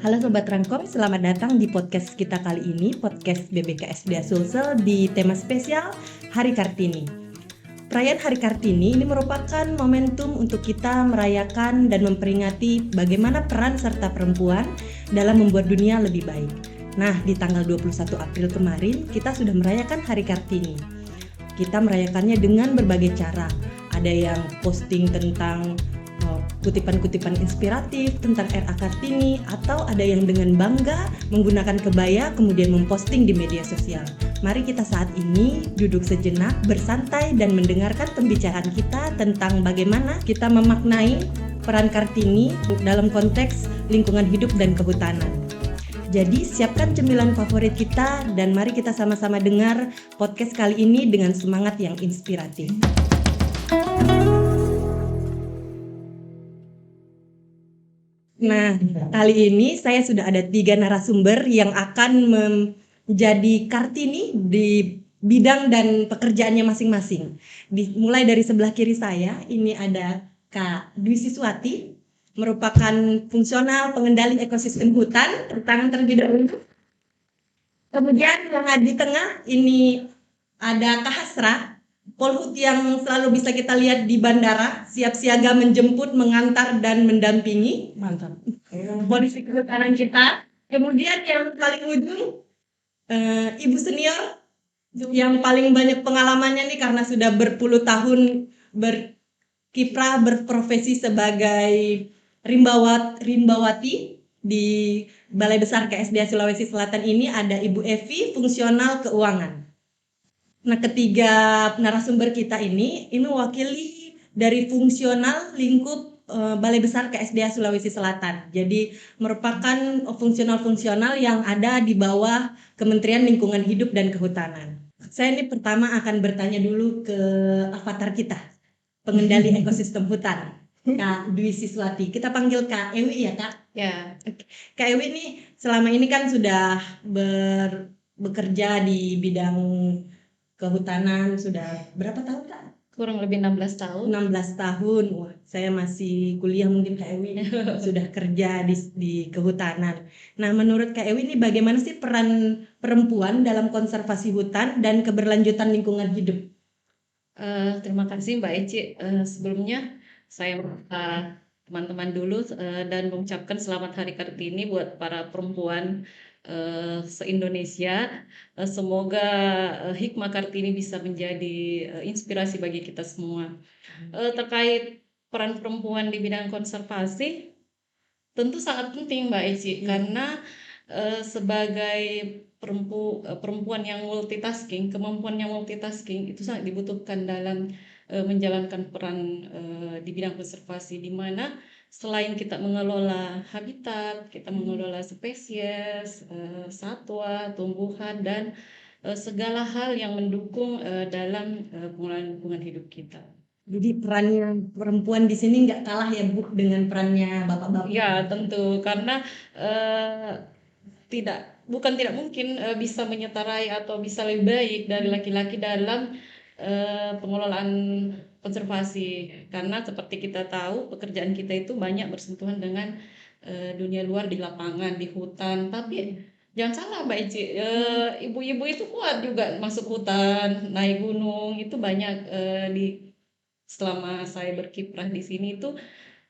Halo Sobat Rangkom, selamat datang di podcast kita kali ini, podcast BBKSDA Sulsel di tema spesial Hari Kartini. Perayaan Hari Kartini ini merupakan momentum untuk kita merayakan dan memperingati bagaimana peran serta perempuan dalam membuat dunia lebih baik. Nah, di tanggal 21 April kemarin kita sudah merayakan Hari Kartini. Kita merayakannya dengan berbagai cara. Ada yang posting tentang kutipan-kutipan inspiratif tentang RA Kartini, atau ada yang dengan bangga menggunakan kebaya kemudian memposting di media sosial. Mari kita saat ini duduk sejenak, bersantai dan mendengarkan pembicaraan kita tentang bagaimana kita memaknai peran Kartini dalam konteks lingkungan hidup dan kehutanan. Jadi siapkan cemilan favorit kita dan mari kita sama-sama dengar podcast kali ini dengan semangat yang inspiratif. Nah, kali ini saya sudah ada 3 narasumber yang akan menjadi Kartini di bidang dan pekerjaannya masing-masing. Mulai dari sebelah kiri saya, ini ada Kak Dwi Siswati, merupakan fungsional pengendali ekosistem hutan. Tangan terlebih dahulu. Kemudian yang ada di tengah, ini ada Kak Hasra, Polhut yang selalu bisa kita lihat di bandara, siap siaga menjemput, mengantar, dan mendampingi. Mantap. Polisi kehutanan kita. Kemudian yang paling ujung, Ibu senior, yang paling banyak pengalamannya nih karena sudah berpuluh tahun berkiprah berprofesi sebagai rimbawati di Balai Besar KSDA Sulawesi Selatan ini ada Ibu Evi, fungsional keuangan. Nah, ketiga narasumber kita ini mewakili dari fungsional lingkup Balai Besar KSDA Sulawesi Selatan. Jadi merupakan fungsional-fungsional yang ada di bawah Kementerian Lingkungan Hidup dan Kehutanan. Saya ini pertama akan bertanya dulu ke avatar kita, pengendali ekosistem hutan, Kak Dwi Siswati. Kita panggil Kak Ewi ya, Kak? Ya. Kak Ewi ini selama ini kan sudah bekerja di bidang kehutanan sudah berapa tahun, Kak? Kurang lebih 16 tahun. 16 tahun. Wah, saya masih kuliah mungkin Kak Ewi sudah kerja di kehutanan. Nah, menurut Kak Ewi ini bagaimana sih peran perempuan dalam konservasi hutan dan keberlanjutan lingkungan hidup? Terima kasih Mbak Eci. Sebelumnya saya teman-teman dulu dan mengucapkan selamat Hari Kartini buat para perempuan se-Indonesia. Semoga hikmah Kartini bisa menjadi inspirasi bagi kita semua. Terkait peran perempuan di bidang konservasi, tentu sangat penting Mbak Eci, karena sebagai perempuan yang multitasking, kemampuan yang multitasking itu sangat dibutuhkan dalam menjalankan peran di bidang konservasi, di mana selain kita mengelola habitat, kita mengelola spesies, satwa, tumbuhan, dan segala hal yang mendukung dalam pengelolaan lingkungan hidup kita. Jadi perannya perempuan di sini nggak kalah ya Bu dengan perannya bapak-bapak? Ya tentu, karena bukan tidak mungkin bisa menyetarai atau bisa lebih baik dari laki-laki dalam pengelolaan konservasi, karena seperti kita tahu pekerjaan kita itu banyak bersentuhan dengan dunia luar di lapangan, di hutan. Tapi jangan salah Mbak Eci, ibu-ibu itu kuat juga masuk hutan, naik gunung, itu banyak selama saya berkiprah di sini itu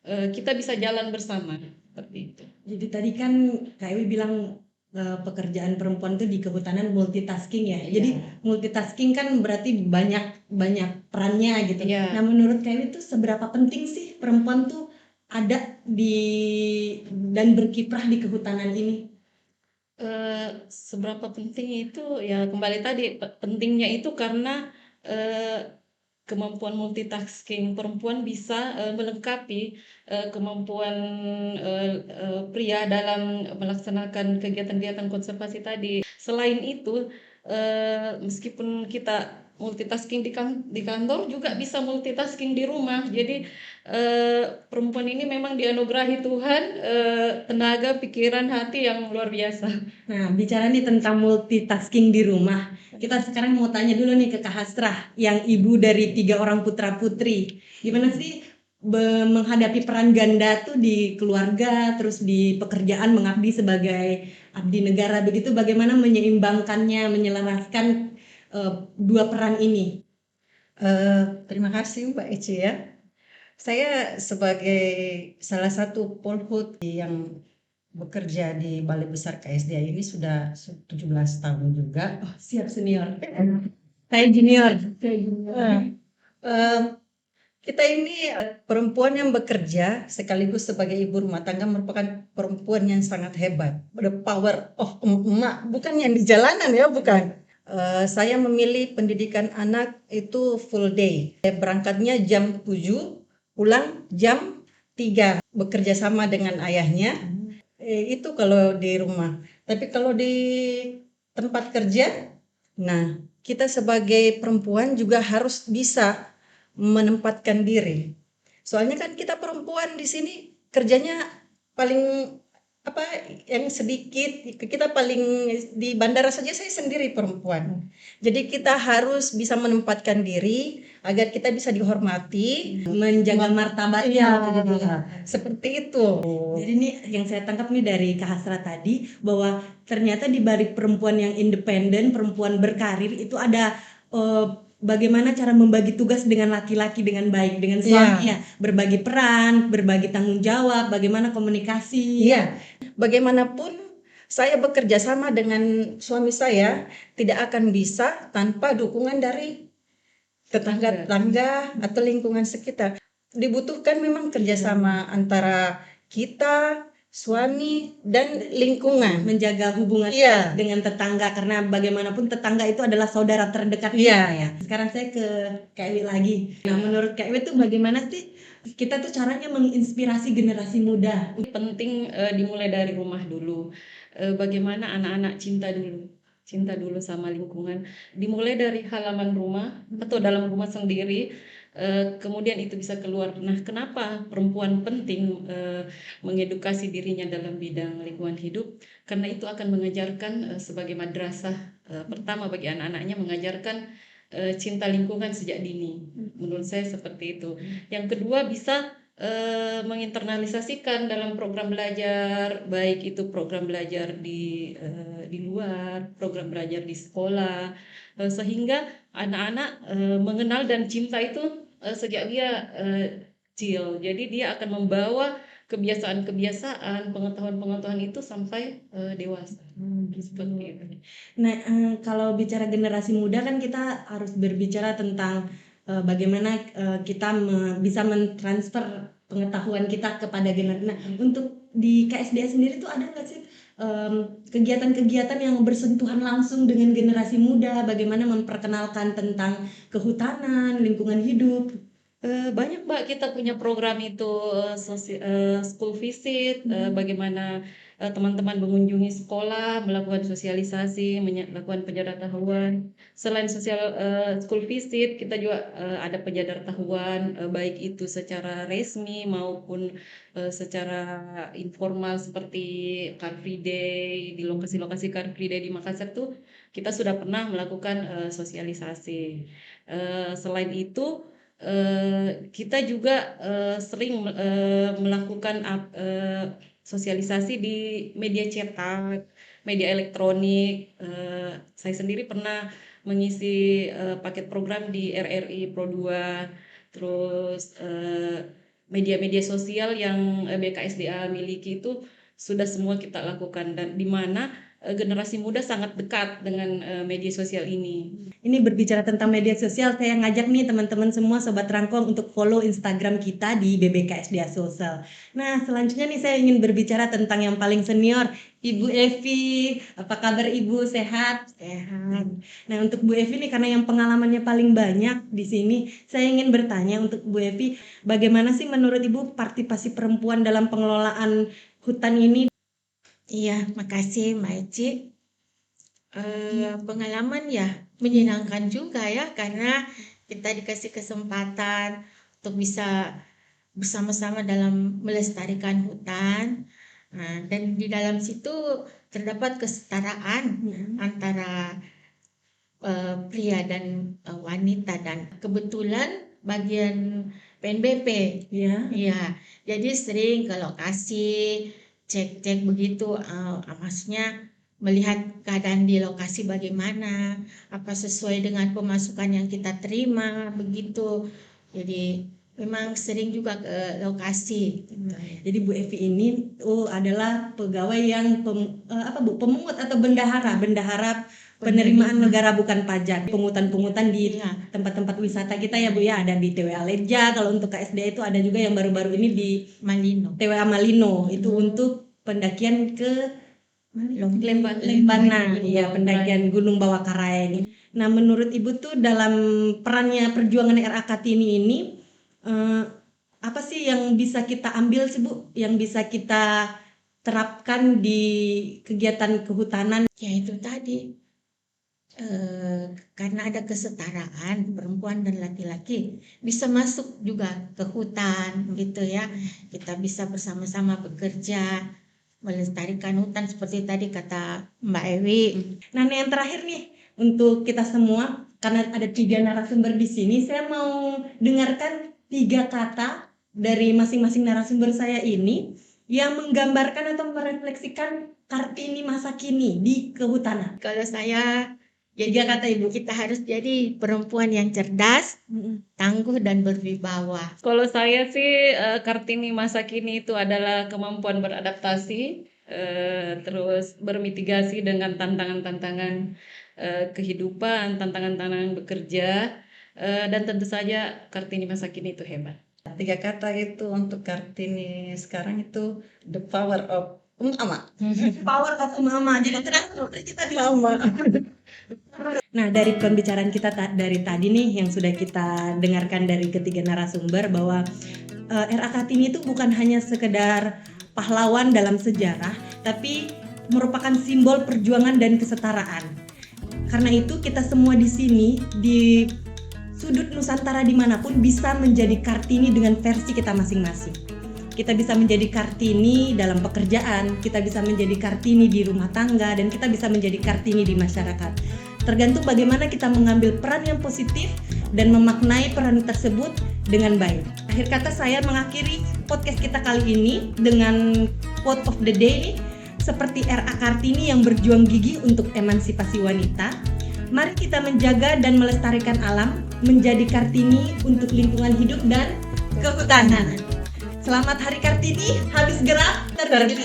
kita bisa jalan bersama seperti itu. Jadi tadi kan Kak Ewi bilang pekerjaan perempuan itu di kehutanan multitasking ya. Iya. Jadi multitasking kan berarti banyak perannya gitu. Iya. Nah, menurut Kak Ewi itu seberapa penting sih perempuan tuh ada dan berkiprah di kehutanan ini? Seberapa penting itu ya kembali tadi pentingnya itu karena kemampuan multitasking perempuan bisa melengkapi kemampuan pria dalam melaksanakan kegiatan-kegiatan konservasi tadi. Selain itu, meskipun kita multitasking di kantor juga bisa multitasking di rumah. Jadi perempuan ini memang dianugerahi Tuhan tenaga, pikiran, hati yang luar biasa. Nah, bicara nih tentang multitasking di rumah, kita sekarang mau tanya dulu nih ke Kak Hasrah, yang ibu dari 3 orang putra putri. Gimana sih menghadapi peran ganda tuh di keluarga, terus di pekerjaan mengabdi sebagai abdi negara begitu, bagaimana menyeimbangkannya, menyelaraskan dua peran ini? Terima kasih Mbak Eci ya. Saya sebagai salah satu polhut yang bekerja di Balai Besar KSDA ini sudah 17 tahun juga. Oh, siap senior. Saya junior. Eh, Kita ini perempuan yang bekerja sekaligus sebagai ibu rumah tangga merupakan perempuan yang sangat hebat. The power of emak, bukan yang di jalanan ya, bukan. Saya memilih pendidikan anak itu full day. Saya berangkatnya jam 7, pulang jam 3, bekerja sama dengan ayahnya. Itu kalau di rumah. Tapi kalau di tempat kerja, nah kita sebagai perempuan juga harus bisa menempatkan diri. Soalnya kan kita perempuan di sini kerjanya paling apa yang sedikit, kita paling di bandara saja saya sendiri perempuan. Jadi kita harus bisa menempatkan diri agar kita bisa dihormati, Menjaga martabatnya. seperti itu. Jadi ini yang saya tangkap nih dari Kak Hasra tadi, bahwa ternyata di balik perempuan yang independen, perempuan berkarir itu ada bagaimana cara membagi tugas dengan laki-laki dengan baik, dengan suami ya, berbagi peran, berbagi tanggung jawab, bagaimana komunikasi. Iya, bagaimanapun saya bekerja sama dengan suami saya tidak akan bisa tanpa dukungan dari tetangga-tetangga atau lingkungan sekitar. Dibutuhkan memang kerjasama antara kita, suami, dan lingkungan. Menjaga hubungan Iya. dengan tetangga, karena bagaimanapun tetangga itu adalah saudara terdekat Iya. kita ya. Sekarang saya ke Kak Ewi lagi. Nah, menurut Kak Ewi tuh bagaimana sih kita tuh caranya menginspirasi generasi muda? Penting dimulai dari rumah dulu. Bagaimana anak-anak cinta dulu sama lingkungan. Dimulai dari halaman rumah atau dalam rumah sendiri. Kemudian itu bisa keluar. Nah, kenapa perempuan penting mengedukasi dirinya dalam bidang lingkungan hidup? Karena itu akan mengajarkan sebagai madrasah pertama bagi anak-anaknya, mengajarkan cinta lingkungan sejak dini. Menurut saya seperti itu. Yang kedua, bisa menginternalisasikan dalam program belajar, baik itu program belajar di luar, program belajar di sekolah, sehingga anak-anak mengenal dan cinta itu sejak dia kecil. Jadi dia akan membawa kebiasaan-kebiasaan, pengetahuan-pengetahuan itu sampai dewasa. Seperti itu. Nah, kalau bicara generasi muda kan kita harus berbicara tentang bagaimana kita bisa mentransfer pengetahuan kita kepada generasi. Nah, untuk di KSDA sendiri tuh ada nggak sih kegiatan-kegiatan yang bersentuhan langsung dengan generasi muda? Bagaimana memperkenalkan tentang kehutanan, lingkungan hidup? Banyak Mbak, kita punya program itu school visit, bagaimana teman-teman mengunjungi sekolah, melakukan sosialisasi, melakukan penjadatahuan. Selain school visit, kita juga ada penjadatahuan, baik itu secara resmi maupun secara informal seperti Car Free Day, di lokasi-lokasi Car Free Day di Makassar tuh kita sudah pernah melakukan sosialisasi. Selain itu, kita juga sering melakukan sosialisasi di media cetak, media elektronik. Saya sendiri pernah mengisi paket program di RRI Pro 2, terus media-media sosial yang BKSDA miliki itu sudah semua kita lakukan, dan di mana generasi muda sangat dekat dengan media sosial ini. Ini berbicara tentang media sosial, saya ngajak nih teman-teman semua Sobat Rangkong untuk follow Instagram kita di BBKSDA Sosial. Nah, selanjutnya nih saya ingin berbicara tentang yang paling senior, Ibu Evi. Apa kabar Ibu? Sehat? Sehat. Nah, untuk Bu Evi nih, karena yang pengalamannya paling banyak di sini, saya ingin bertanya untuk Bu Evi, bagaimana sih menurut Ibu partisipasi perempuan dalam pengelolaan hutan ini? Iya, makasih Mbak Eci. Pengalaman ya menyenangkan juga ya, karena kita dikasih kesempatan untuk bisa bersama-sama dalam melestarikan hutan. Dan di dalam situ terdapat kesetaraan antara pria dan wanita, dan kebetulan bagian PNBP. Ya. Iya, jadi sering ke lokasi, cek-cek begitu, maksudnya melihat keadaan di lokasi bagaimana, apa sesuai dengan pemasukan yang kita terima, begitu. Jadi memang sering juga ke lokasi. Gitu. Jadi Bu Evi ini adalah pegawai yang pemungut atau bendahara penerimaan negara bukan pajak, pungutan-pungutan di Iya. tempat-tempat wisata kita ya Bu ya, ada di TWA Leja, kalau untuk KSDA itu ada juga yang baru-baru ini di Malino. TWA Malino, itu untuk pendakian ke Lembana, ya pendakian Gunung Bawah Karaeng. Nah, menurut Ibu tuh dalam perannya perjuangan RA Kartini ini apa sih yang bisa kita ambil sih Bu, yang bisa kita terapkan di kegiatan kehutanan? Ya itu tadi, karena ada kesetaraan perempuan dan laki-laki bisa masuk juga ke hutan gitu ya. Kita bisa bersama-sama bekerja melestarikan hutan seperti tadi kata Mbak Ewi. Nah, yang terakhir nih untuk kita semua, karena ada 3 narasumber di sini, saya mau dengarkan 3 kata dari masing-masing narasumber saya ini yang menggambarkan atau merefleksikan Kartini masa kini di kehutanan. Kalau saya, 3 kata Ibu. kita harus jadi perempuan yang cerdas, tangguh dan berwibawa. Kalau saya sih Kartini masa kini itu adalah kemampuan beradaptasi, terus bermitigasi dengan tantangan-tantangan kehidupan, tantangan-tantangan bekerja, dan tentu saja Kartini masa kini itu hebat. 3 kata itu untuk Kartini sekarang itu the power of mama. Power of mama. Jadi terakhir kita di Mama. Nah, dari pembicaraan kita dari tadi nih yang sudah kita dengarkan dari ketiga narasumber bahwa RA Kartini itu bukan hanya sekedar pahlawan dalam sejarah, tapi merupakan simbol perjuangan dan kesetaraan. Karena itu kita semua di sini di sudut Nusantara dimanapun bisa menjadi Kartini dengan versi kita masing-masing. Kita bisa menjadi Kartini dalam pekerjaan, kita bisa menjadi Kartini di rumah tangga, dan kita bisa menjadi Kartini di masyarakat. Tergantung bagaimana kita mengambil peran yang positif dan memaknai peran tersebut dengan baik. Akhir kata saya mengakhiri podcast kita kali ini dengan quote of the day nih, seperti RA Kartini yang berjuang gigih untuk emansipasi wanita. Mari kita menjaga dan melestarikan alam, menjadi Kartini untuk lingkungan hidup dan kehutanan. Selamat Hari Kartini, habis gerak, tergerak.